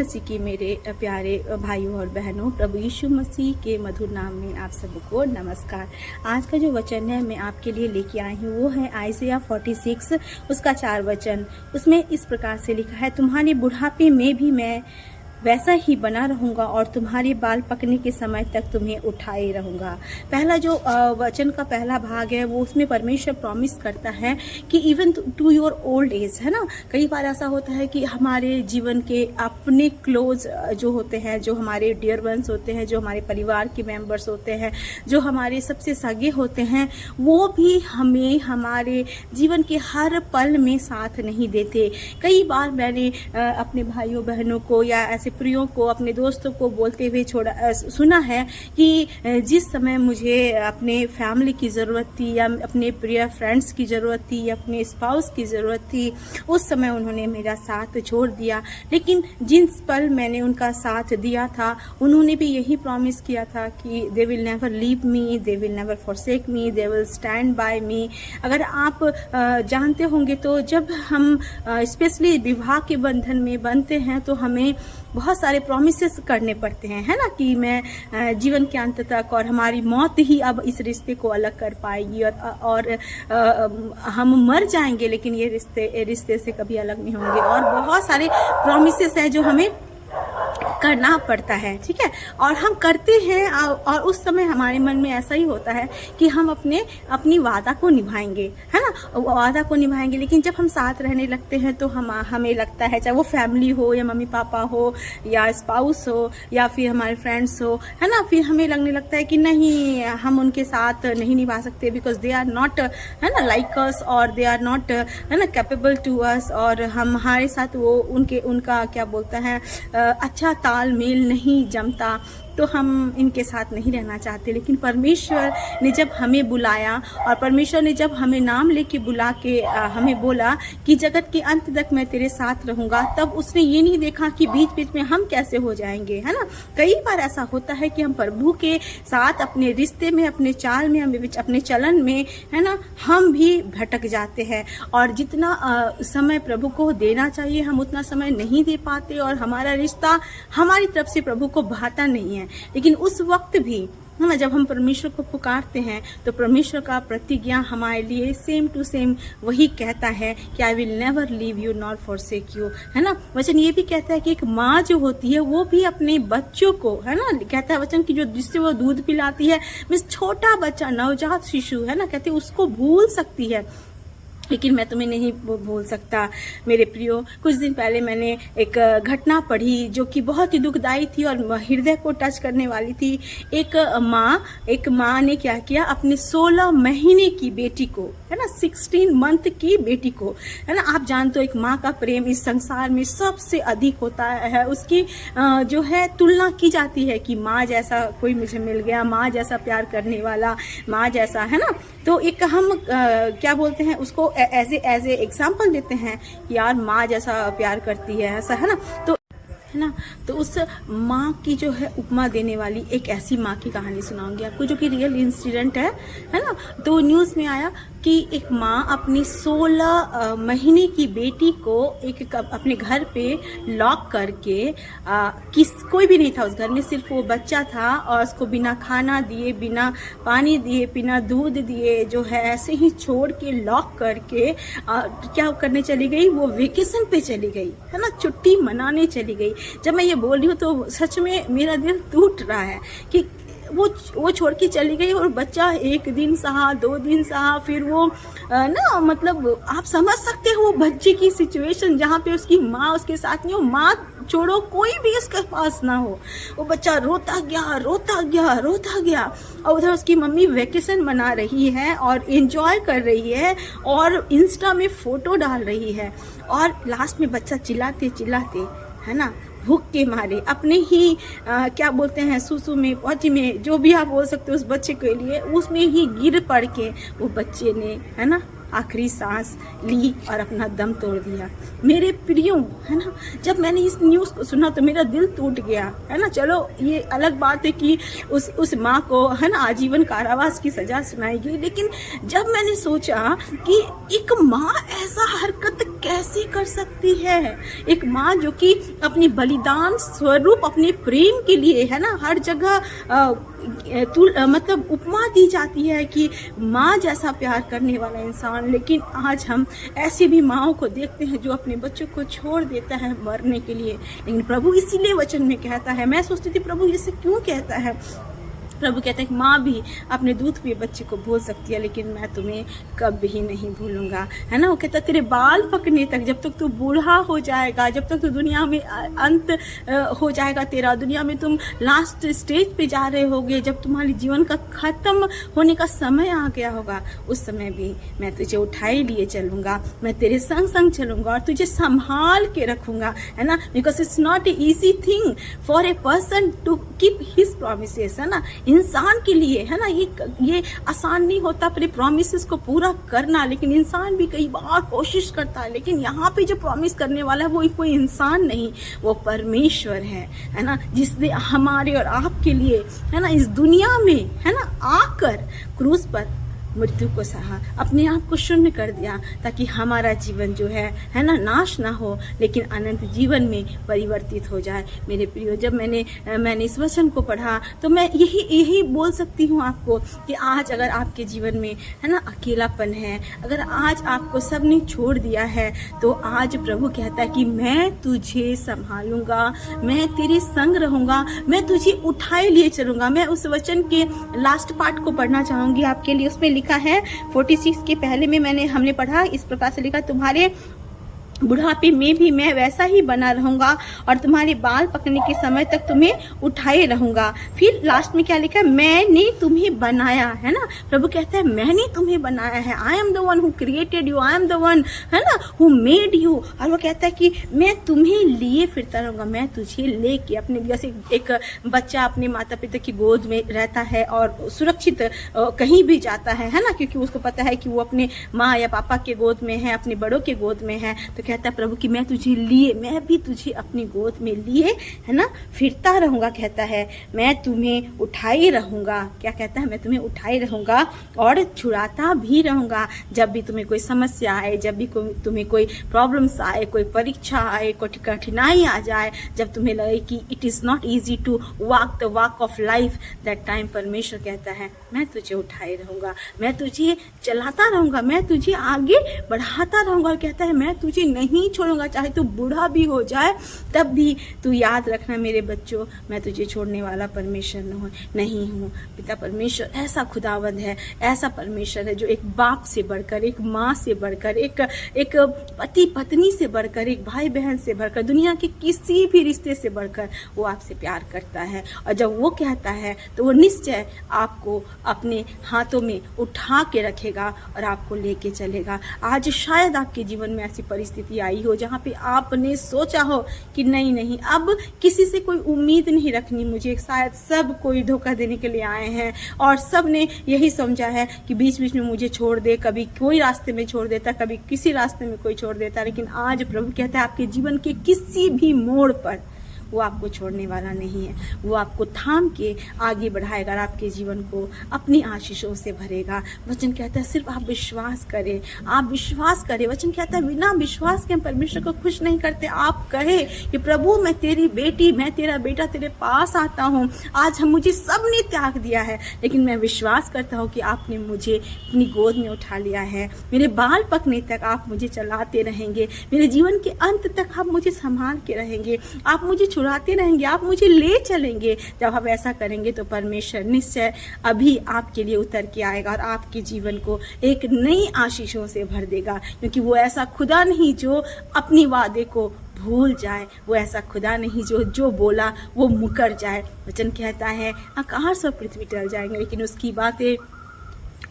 मसीह की मेरे प्यारे भाइयों और बहनों, प्रभु यीशु मसीह के मधुर नाम में आप सबको नमस्कार। आज का जो वचन है मैं आपके लिए लेके आई हूँ वो है आइज़ाया 46 उसका 4 वचन। उसमें इस प्रकार से लिखा है, तुम्हारे बुढ़ापे में भी मैं वैसा ही बना रहूंगा और तुम्हारे बाल पकने के समय तक तुम्हें उठाए रहूंगा। पहला जो वचन का पहला भाग है वो उसमें परमेश्वर प्रॉमिस करता है कि even to your old age, है ना। कई बार ऐसा होता है कि हमारे जीवन के अपने क्लोज जो होते हैं, जो हमारे डियर वंस होते हैं, जो हमारे परिवार के मेंबर्स होते हैं, जो हमारे सबसे सगे होते हैं, वो भी हमें हमारे जीवन के हर पल में साथ नहीं देते। कई बार मैंने अपने भाइयों बहनों को या ऐसे प्रियों को, अपने दोस्तों को बोलते हुए सुना है कि जिस समय मुझे अपने फैमिली की ज़रूरत थी या अपने प्रिय फ्रेंड्स की ज़रूरत थी या अपने स्पाउस की ज़रूरत थी, उस समय उन्होंने मेरा साथ छोड़ दिया। लेकिन जिस पल मैंने उनका साथ दिया था, उन्होंने भी यही प्रॉमिस किया था कि they will never leave me, they will never forsake me, they will stand by me. अगर आप जानते होंगे तो जब हम स्पेशली विवाह के बंधन में बनते हैं तो हमें बहुत सारे प्रॉमिसेस करने पड़ते हैं, है ना, कि मैं जीवन के अंत तक और हमारी मौत ही अब इस रिश्ते को अलग कर पाएगी और हम मर जाएंगे लेकिन ये रिश्ते से कभी अलग नहीं होंगे। और बहुत सारे प्रॉमिसेस हैं जो हमें करना पड़ता है, ठीक है, और हम करते हैं। और उस समय हमारे मन में ऐसा ही होता है कि हम अपनी वादा को निभाएंगे, है ना, वादा को निभाएंगे। लेकिन जब हम साथ रहने लगते हैं तो हमें लगता है, चाहे वो फैमिली हो या मम्मी पापा हो या स्पाउस हो या फिर हमारे फ्रेंड्स हो, है ना, फिर हमें लगने लगता है कि नहीं, हम उनके साथ नहीं निभा सकते बिकॉज दे आर नॉट, है ना, लाइक अस, और दे आर नॉट, है ना, कैपेबल टू अस, और हमारे साथ वो उनका क्या बोलते हैं अच्छा तालमेल नहीं जमता, तो हम इनके साथ नहीं रहना चाहते। लेकिन परमेश्वर ने जब हमें बुलाया और परमेश्वर ने जब हमें नाम लेके बुला के हमें बोला कि जगत के अंत तक मैं तेरे साथ रहूंगा, तब उसने ये नहीं देखा कि बीच बीच में हम कैसे हो जाएंगे, है ना। कई बार ऐसा होता है कि हम प्रभु के साथ अपने रिश्ते में, अपने चाल में, अपने चलन में, है ना, हम भी भटक जाते हैं और जितना समय प्रभु को देना चाहिए हम उतना समय नहीं दे पाते और हमारा रिश्ता हमारी तरफ से प्रभु को भाता नहीं है। लेकिन उस वक्त भी, है ना, जब हम परमेश्वर को पुकारते हैं तो परमेश्वर का प्रतिज्ञा हमारे लिए सेम टू सेम वही कहता है कि I will never leave you not forsake you, है ना। वचन ये भी कहता है कि एक माँ जो होती है वो भी अपने बच्चों को, है ना, कहता है वचन की जिससे वो दूध पिलाती है, मीन्स छोटा बच्चा, नवजात शिशु, है ना, कहते हैं उसको भूल सकती है लेकिन मैं तुम्हें नहीं भूल सकता। मेरे प्रियो, कुछ दिन पहले मैंने एक घटना पढ़ी जो कि बहुत ही दुखदाई थी और हृदय को टच करने वाली थी। एक माँ ने क्या किया, अपने 16 महीने की बेटी को, है ना, 16 मंथ की बेटी को, है ना, आप जानते हो एक माँ का प्रेम इस संसार में सबसे अधिक होता है। उसकी जो है तुलना की जाती है कि माँ जैसा कोई मुझे मिल गया, माँ जैसा प्यार करने वाला, माँ जैसा, है ना। तो एक हम क्या बोलते हैं उसको एज ए एग्जाम्पल देते हैं, यार माँ जैसा प्यार करती है, ऐसा, है ना। तो है ना, तो उस माँ की जो है उपमा देने वाली एक ऐसी माँ की कहानी सुनाऊंगी आपको जो कि रियल इंसिडेंट है ना। तो न्यूज़ में आया कि एक माँ अपनी 16 महीने की बेटी को अपने घर पे लॉक करके, कोई भी नहीं था उस घर में, सिर्फ वो बच्चा था और उसको बिना खाना दिए, बिना पानी दिए, बिना दूध दिए, जो है ऐसे ही छोड़ के लॉक करके क्या करने चली गई, वो वेकेशन पे चली गई, है ना, छुट्टी मनाने चली गई। जब मैं ये बोल रही हूँ तो सच में मेरा दिल टूट रहा है कि वो छोड़ के चली गई और बच्चा 1 दिन सहा, 2 दिन सहा, फिर वो ना, मतलब आप समझ सकते हो वो बच्चे की सिचुएशन जहाँ पे उसकी माँ उसके साथ नहीं हो, माँ छोड़ो कोई भी उसके पास ना हो। वो बच्चा रोता गया और उधर उसकी मम्मी वेकेशन मना रही है और एंजॉय कर रही है और इंस्टा में फोटो डाल रही है और लास्ट में बच्चा चिल्लाते, है ना, भूख के मारे अपने ही क्या बोलते हैं सुसु में, पौची में, जो भी आप बोल सकते हो उस बच्चे के लिए, उसमें ही गिर पड़ के वो बच्चे ने, है ना, आखिरी सांस ली और अपना दम तोड़ दिया। मेरे प्रियो, है ना, जब मैंने इस न्यूज़ को सुना तो मेरा दिल टूट गया, है ना। चलो ये अलग बात है कि उस माँ को, है ना, आजीवन कारावास की सजा सुनाई गई, लेकिन जब मैंने सोचा कि एक माँ ऐसा हरकत कैसे कर सकती है, एक माँ जो कि अपनी बलिदान स्वरूप अपने प्रेम के लिए, है ना, हर जगह मतलब उपमा दी जाती है कि माँ जैसा प्यार करने वाला इंसान, लेकिन आज हम ऐसी भी माँओं को देखते हैं जो अपने बच्चों को छोड़ देता है मरने के लिए। लेकिन प्रभु इसीलिए वचन में कहता है, मैं सोचती थी प्रभु इसे क्यों कहता है। प्रभु कहता है कि माँ भी अपने दूध पे बच्चे को भूल सकती है, लेकिन मैं तुम्हें कभी नहीं भूलूंगा, है ना। वो कहता है तेरे बाल पकने तक, जब तक तू बूढ़ा हो जाएगा, जब तक तू दुनिया में अंत हो जाएगा तेरा, दुनिया में तुम लास्ट स्टेज पे जा रहे होगे, जब तुम्हारे जीवन का खत्म होने का समय आ गया होगा, उस समय भी मैं तुझे उठाए लिए चलूंगा, मैं तेरे संग संग चलूंगा और तुझे संभाल के रखूंगा, है ना। Because it's not a easy thing for a person to keep his promises, है ना। इंसान के लिए, है ना, ये आसान नहीं होता अपने प्रॉमिसेस को पूरा करना, लेकिन इंसान भी कई बार कोशिश करता है। लेकिन यहाँ पे जो प्रॉमिस करने वाला है वो कोई इंसान नहीं, वो परमेश्वर है ना, जिसने हमारे और आपके लिए, है ना, इस दुनिया में, है ना, आकर क्रूस पर मृत्यु को सहा, अपने आप को शून्य कर दिया, ताकि हमारा जीवन जो है ना, नाश ना हो, लेकिन अनंत जीवन में परिवर्तित हो जाए। मेरे प्रियो, जब मैंने इस वचन को पढ़ा तो मैं यही बोल सकती हूँ आपको कि आज अगर आपके जीवन में, है ना, अकेलापन है, अगर आज आपको सब ने छोड़ दिया है, तो आज प्रभु कहता है कि मैं तुझे संभालूंगा, मैं तेरे संग रहूंगा, मैं तुझे उठाए लिए चलूंगा। मैं उस वचन के लास्ट पार्ट को पढ़ना चाहूंगी आपके लिए। उसमें लिखा है 46 के पहले में हमने पढ़ा इस प्रकार से लिखा, तुम्हारे बुढ़ापे में भी मैं वैसा ही बना रहूंगा और तुम्हारे बाल पकने के समय तक तुम्हें उठाए रहूंगा। फिर लास्ट में क्या लिखा है, मैंने तुम्हें बनाया, है ना। प्रभु कहता है मैंने तुम्हें बनाया है, I am the one who created you, I am the one, है ना, हु मेड यू। और वो कहता है कि मैं तुम्हें लिए फिरता रहूंगा, मैं तुझे लेके अपने, जैसे एक बच्चा अपने माता पिता की गोद में रहता है और सुरक्षित कहीं भी जाता है ना, क्योंकि उसको पता है कि वो अपने माँ या पापा के गोद में है, अपने बड़ों के गोद में है। तो कहता है प्रभु कि मैं तुझे लिए, मैं भी तुझे अपनी गोद में लिए, है ना, फिरता रहूंगा। कहता है मैं तुम्हें उठाए रहूंगा। क्या कहता है, मैं तुम्हें उठाए रहूंगा और छुड़ाता भी रहूंगा। जब भी तुम्हें कोई समस्या आए, जब भी तुम्हें कोई प्रॉब्लम्स आए, कोई परीक्षा आए, कोई कठिनाई आ जाए, जब तुम्हें लगे कि it is not easy to walk the walk of life, that time परमेश्वर कहता है मैं तुझे उठाए रहूंगा, मैं तुझे चलाता रहूंगा, मैं तुझे आगे बढ़ाता रहूंगा। कहता है मैं तुझे नहीं छोड़ूंगा, चाहे तू बूढ़ा भी हो जाए तब भी तू याद रखना मेरे बच्चों, मैं तुझे छोड़ने वाला परमेश्वर नहीं हूँ। पिता परमेश्वर ऐसा खुदावंद है, ऐसा परमेश्वर है जो एक बाप से बढ़कर, एक माँ से बढ़कर, एक पति पत्नी से बढ़कर, एक भाई बहन से बढ़कर, दुनिया के किसी भी रिश्ते से बढ़कर वो आपसे प्यार करता है। और जब वो कहता है तो वो निश्चय आपको अपने हाथों में उठा के रखेगा और आपको लेके चलेगा। आज शायद आपके जीवन में ऐसी परिस्थिति आई हो जहाँ पे आपने सोचा हो कि नहीं अब किसी से कोई उम्मीद नहीं रखनी मुझे, शायद सब कोई धोखा देने के लिए आए हैं और सब ने यही समझा है कि बीच बीच में मुझे छोड़ दे, कभी कोई रास्ते में छोड़ देता, कभी किसी रास्ते में कोई छोड़ देता। लेकिन आज प्रभु कहता है आपके जीवन के किसी भी मोड़ पर वो आपको छोड़ने वाला नहीं है, वो आपको थाम के आगे बढ़ाएगा और आपके जीवन को अपनी आशीषों से भरेगा। वचन कहता है सिर्फ आप विश्वास करें, आप विश्वास करें। वचन कहता है बिना विश्वास के हम परमेश्वर को खुश नहीं करते। आप कहे कि प्रभु मैं तेरी बेटी, मैं तेरा बेटा तेरे पास आता हूँ, आज मुझे सब ने त्याग दिया है, लेकिन मैं विश्वास करता हूँ कि आपने मुझे अपनी गोद में उठा लिया है। मेरे बाल पकने तक आप मुझे चलाते रहेंगे, मेरे जीवन के अंत तक आप मुझे संभाल के रहेंगे, आप मुझे छुड़ाते रहेंगे, आप मुझे ले चलेंगे। जब आप ऐसा करेंगे तो परमेश्वर निश्चय अभी आपके लिए उतर के आएगा और आपके जीवन को एक नई आशीषों से भर देगा, क्योंकि वो ऐसा खुदा नहीं जो अपनी वादे को भूल जाए, वो ऐसा खुदा नहीं जो बोला वो मुकर जाए। वचन कहता है आकाश और पृथ्वी टल जाएंगे लेकिन उसकी बातें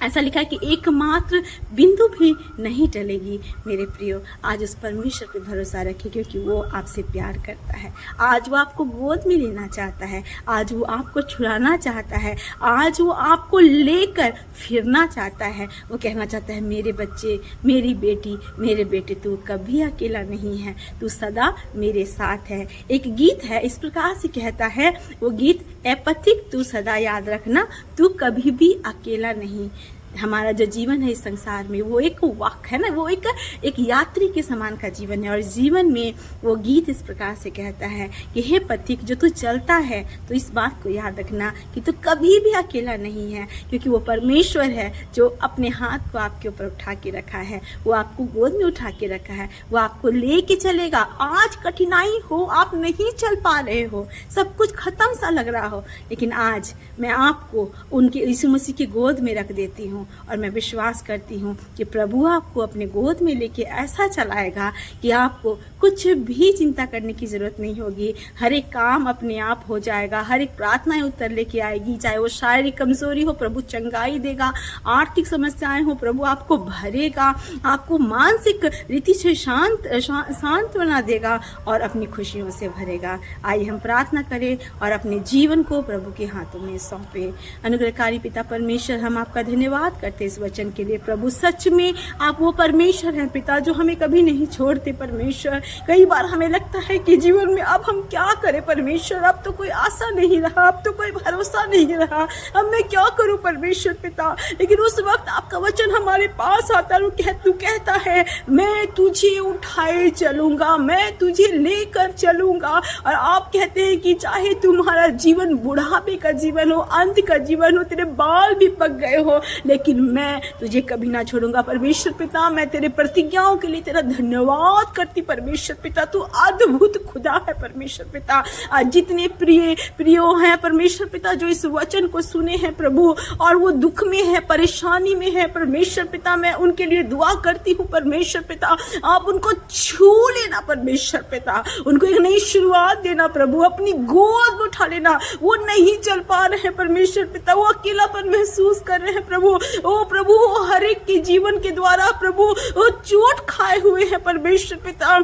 ऐसा लिखा है कि एकमात्र बिंदु भी नहीं टलेगी। मेरे प्रियो, आज उस परमेश्वर पे भरोसा रखिए, क्योंकि वो आपसे प्यार करता है। आज वो आपको गोद में लेना चाहता है, आज वो आपको छुड़ाना चाहता है, आज वो आपको लेकर फिरना चाहता है। वो कहना चाहता है, मेरे बच्चे, मेरी बेटी, मेरे बेटे, तू कभी अकेला नहीं है, तू सदा मेरे साथ है। एक गीत है, इस प्रकार से कहता है वो गीत, ए पथिक तू सदा याद रखना, तू कभी भी अकेला नहीं। हमारा जो जीवन है इस संसार में, वो एक वाक है ना, वो एक यात्री के समान का जीवन है। और जीवन में वो गीत इस प्रकार से कहता है कि हे पथिक, जो तू चलता है तो इस बात को याद रखना कि तू कभी भी अकेला नहीं है, क्योंकि वो परमेश्वर है जो अपने हाथ को आपके ऊपर उठा के रखा है, वो आपको गोद में उठा के रखा है, वो आपको लेके चलेगा। आज कठिनाई हो, आप नहीं चल पा रहे हो, सब कुछ खत्म सा लग रहा हो, लेकिन आज मैं आपको उनके यीशु मसीह की गोद में रख देती हूँ। और मैं विश्वास करती हूँ कि प्रभु आपको अपने गोद में लेके ऐसा चलाएगा कि आपको कुछ भी चिंता करने की जरूरत नहीं होगी। हर एक काम अपने आप हो जाएगा, हर एक प्रार्थनाएं उत्तर लेके आएगी। चाहे वो शारीरिक कमजोरी हो, प्रभु चंगाई देगा। आर्थिक समस्याएं हो, प्रभु आपको भरेगा, आपको मानसिक रीति से शांत बना देगा और अपनी खुशियों से भरेगा। आइए हम प्रार्थना करें और अपने जीवन को प्रभु के हाथों में सौंपे। अनुग्रहकारी पिता परमेश्वर, हम आपका धन्यवाद करते इस वचन के लिए। प्रभु सच में आप वो परमेश्वर हैं पिता, जो हमें कभी नहीं छोड़ते। परमेश्वर, कई बार हमें लगता है कि जीवन में अब हम क्या करें परमेश्वर, अब तो कोई आशा नहीं रहा, अब तो कोई भरोसा नहीं रहा, अब मैं क्या करूं परमेश्वर पिता। लेकिन उस वक्त आपका वचन हमारे पास आता है, तू कहता है, मैं तुझे उठाए चलूंगा, मैं तुझे लेकर चलूंगा। और आप कहते हैं कि चाहे तुम्हारा जीवन बुढ़ापे का जीवन हो, अंत का जीवन हो, तेरे बाल भी पक गए हो, लेकिन मैं तुझे कभी ना छोड़ूंगा परमेश्वर पिता। मैं तेरे प्रतिज्ञाओं के लिए तेरा धन्यवाद करती परमेश्वर पिता। तू अद्भुत खुदा है परमेश्वर पिता। आज जितने प्रियो हैं परमेश्वर पिता, जो इस वचन को सुने हैं प्रभु, और वो दुख में है, परेशानी में है परमेश्वर पिता, मैं उनके लिए दुआ करती हूँ परमेश्वर पिता। आप उनको छू लेना परमेश्वर पिता, उनको एक नई शुरुआत देना प्रभु, अपनी गोद में उठा लेना। वो नहीं चल पा रहे हैं परमेश्वर पिता, वो अकेलापन महसूस कर रहे हैं प्रभु। ओ प्रभु, वो हर एक के जीवन के द्वारा प्रभु वो चोट खाए हुए हैं परमेश्वर पिता।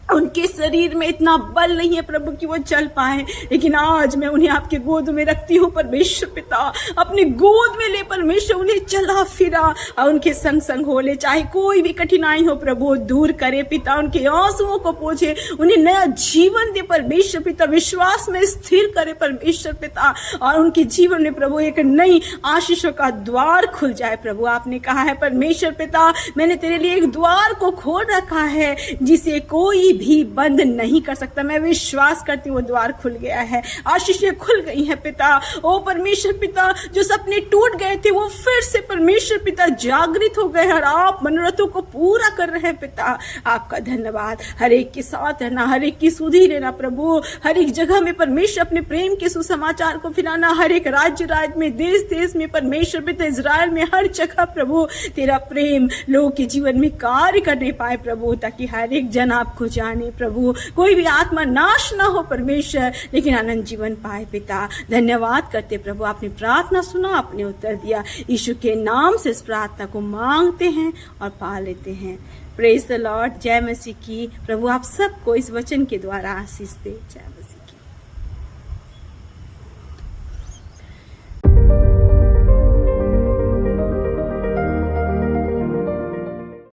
उनके शरीर में इतना बल नहीं है प्रभु कि वो चल पाए, लेकिन आज मैं उन्हें आपके गोद में रखती हूँ परमेश्वर पिता। अपनी गोद में ले परमेश्वर, उन्हें चला फिरा और उनके संग संग हो ले। चाहे कोई भी कठिनाई हो प्रभु, दूर करे पिता, उनके आंसुओं को पोंछे, उन्हें नया जीवन दे परमेश्वर पिता। विश्वास में स्थिर करे परमेश्वर पिता, और उनके जीवन में प्रभु एक नई आशीषों का द्वार खुल जाए प्रभु। आपने कहा है परमेश्वर पिता, मैंने तेरे लिए एक द्वार को खोल रखा है जिसे कोई भी बंद नहीं कर सकता। मैं विश्वास करती हूँ वो द्वार खुल गया है, आशीषें खुल गई हैं पिता। ओ परमेश्वर पिता, जो सपने टूट गए थे वो फिर से परमेश्वर पिता जागृत हो गए हैं, और आप मनोरथों को पूरा कर रहे हैं पिता। आपका धन्यवाद। हर एक के साथ रहना, हर एक की सुधि लेना प्रभु, हर एक जगह में परमेश्वर अपने प्रेम के सुसमाचार को फैलाना, हर एक राज्य में, देश देश में परमेश्वर पिता, इजराइल में, हर जगह प्रभु तेरा प्रेम लोगों के जीवन में कार्य करने पाए प्रभु, ताकि हर एक जन आपको जाने प्रभु, कोई भी आत्मा नाश ना हो परमेश्वर, लेकिन आनंद जीवन पाए पिता। धन्यवाद करते प्रभु, आपने प्रार्थना सुना, आपने उत्तर दिया। यीशु के नाम से इस प्रार्थना को मांगते हैं और पा लेते हैं। Praise the Lord. जय मसीह की। प्रभु आप सबको इस वचन के द्वारा आशीष दे। जय मसीह।